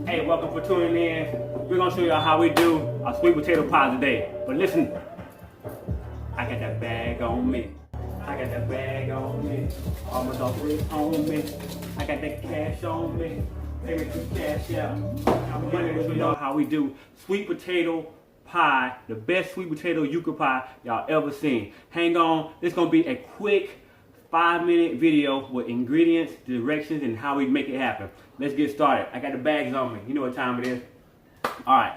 Hey, welcome for tuning in. We're gonna show y'all how we do our sweet potato pie today. But listen, I got that bag on me. I got that bag on me. All my dollars on me. I got that cash on me. Pay me some cash out. I'm gonna show y'all how we do sweet potato pie, the best sweet potato yucca pie y'all ever seen. Hang on, this gonna be a quick 5-minute video with ingredients, directions, and how we make it happen. Let's get started. I got the bags on me. You know what time it is. All right.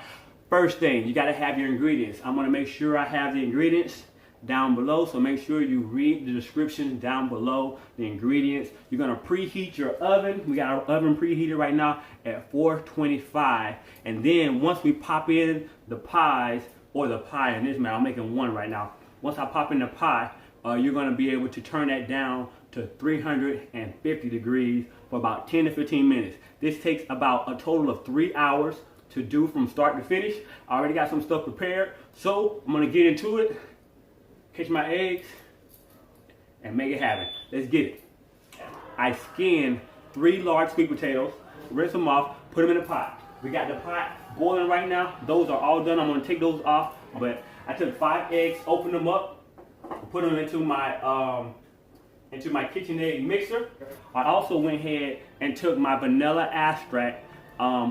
First thing, you got to have your ingredients. I'm going to make sure I have the ingredients down below, so make sure you read the description down below, the ingredients. You're going to preheat your oven. We got our oven preheated right now at 425. And then once we pop in the pies, or the pie in this matter, I'm making one right now. Once I pop in the pie, you're going to be able to turn that down to 350 degrees for about 10 to 15 minutes. This takes about a total of 3 hours to do from start to finish. I already got some stuff prepared, so I'm going to get into it, catch my eggs, and make it happen. Let's get it. I skinned 3 large sweet potatoes, rinse them off, put them in a pot. We got the pot boiling right now. Those are all done. I'm going to take those off, but I took 5 eggs, opened them up, put them into my KitchenAid mixer. I also went ahead and took my vanilla extract,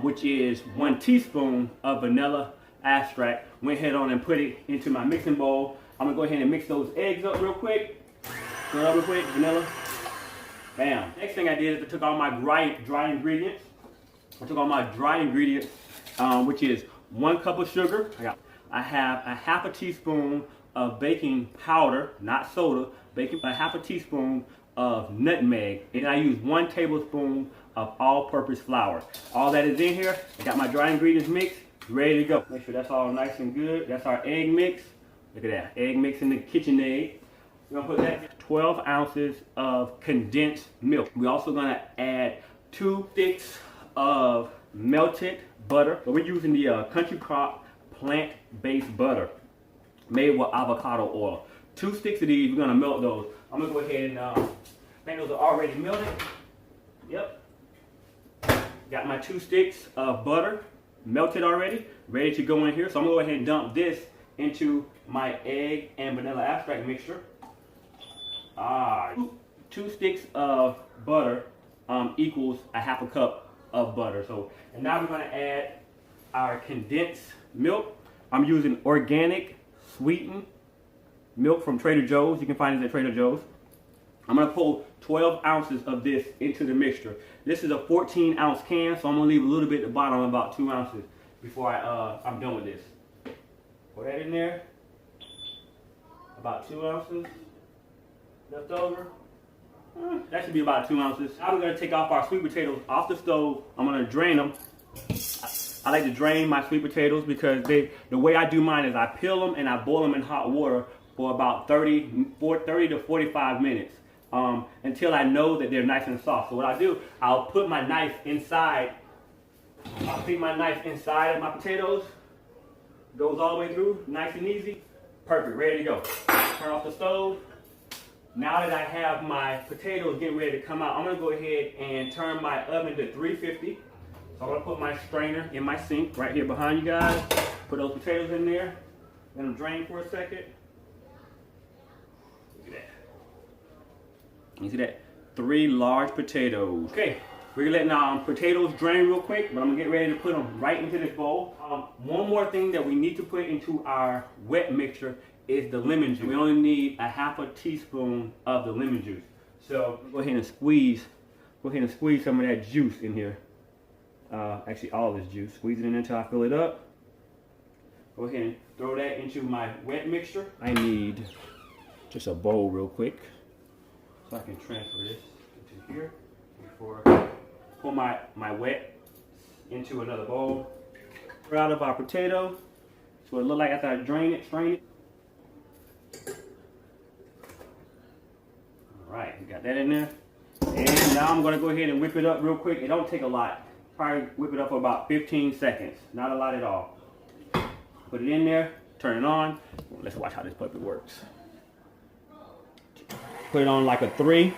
which is 1 teaspoon of vanilla extract. Went ahead on and put it into my mixing bowl. I'm gonna go ahead and mix those eggs up real quick. Vanilla. Bam. Next thing I did is I took all my dry ingredients. Which is 1 cup of sugar. I have a half a teaspoon of baking powder, not soda, a half a teaspoon of nutmeg, and I use 1 tablespoon of all-purpose flour. All that is in here. I got my dry ingredients mixed, ready to go. Make sure that's all nice and good. That's our egg mix. Look at that, egg mix in the KitchenAid. We're gonna put that 12 ounces of condensed milk. We're also gonna add 2 sticks of melted butter. So we're using the Country Crock plant-based butter made with avocado oil. 2 sticks of these, we're gonna melt those. I'm gonna go ahead and, I think those are already melted. Yep. Got my 2 sticks of butter melted already, ready to go in here. So I'm gonna go ahead and dump this into my egg and vanilla extract mixture. 2 sticks of butter equals a half a cup of butter. So, and now we're gonna add our condensed milk. I'm using organic sweetened milk from Trader Joe's. You can find it at Trader Joe's. I'm going to pour 12 ounces of this into the mixture. This is a 14-ounce can, so I'm going to leave a little bit at the bottom, about 2 ounces, before I'm done with this. Pour that in there. About 2 ounces left over. That should be about 2 ounces. Now we're going to take off our sweet potatoes off the stove. I'm going to drain them. I like to drain my sweet potatoes because the way I do mine is I peel them and I boil them in hot water for about 30 to 45 minutes until I know that they're nice and soft. So what I do, I'll put my knife inside. I'll feed my knife inside of my potatoes. Goes all the way through, nice and easy. Perfect, ready to go. Turn off the stove. Now that I have my potatoes getting ready to come out, I'm gonna go ahead and turn my oven to 350. So I'm going to put my strainer in my sink right here behind you guys. Put those potatoes in there. Let them drain for a second. Look at that. You see that? 3 large potatoes. Okay, we're letting our potatoes drain real quick, but I'm going to get ready to put them right into this bowl. One more thing that we need to put into our wet mixture is the lemon juice. We only need a half a teaspoon of the lemon juice. So go ahead and squeeze some of that juice in here. Actually all this juice. Squeeze it in until I fill it up. Go ahead and throw that into my wet mixture. I need just a bowl real quick so I can transfer this into here before I pour my wet into another bowl. Pour out of our potato. So it look like after I strain it. Alright, we got that in there. And now I'm gonna go ahead and whip it up real quick. It don't take a lot. Probably whip it up for about 15 seconds. Not a lot at all. Put it in there, turn it on. Let's watch how this puppy works. Put it on like a 3.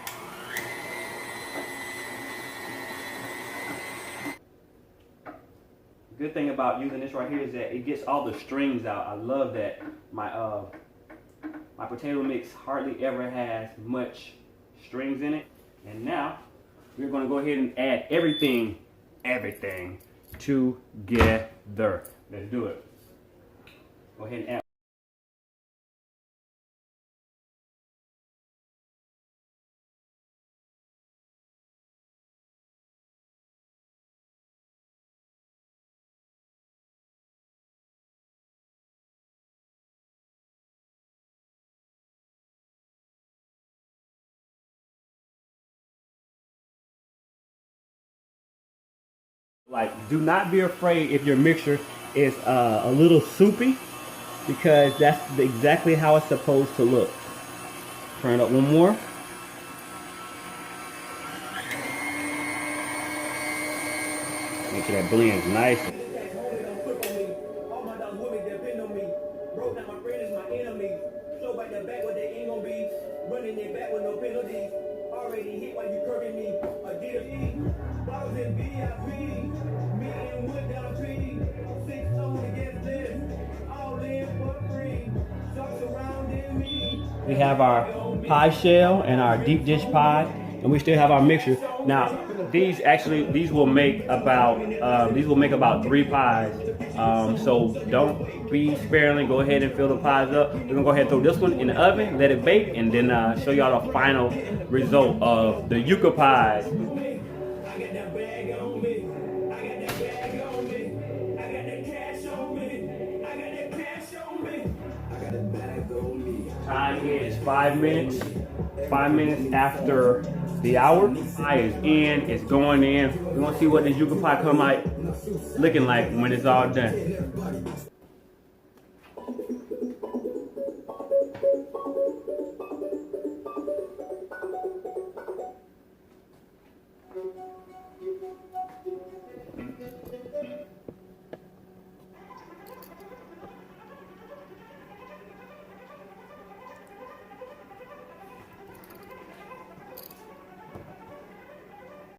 Good thing about using this right here is that it gets all the strings out. I love that my potato mix hardly ever has much strings in it. And now we're going to go ahead and add everything together. Let's do it. Go ahead and add. Like, do not be afraid if your mixture is a little soupy, because that's exactly how it's supposed to look. Turn it up one more. Make sure that blends nice. We have our pie shell and our deep dish pie, and we still have our mixture. Now, these will make about 3 pies. So don't be sparing. Go ahead and fill the pies up. We're gonna go ahead and throw this one in the oven, let it bake, and then show y'all the final result of the Yuccaa pies. Time is 5 minutes. 5 minutes after the hour. Pie is in. It's going in. We're gonna see what this Yuccaa pie come out looking like when it's all done.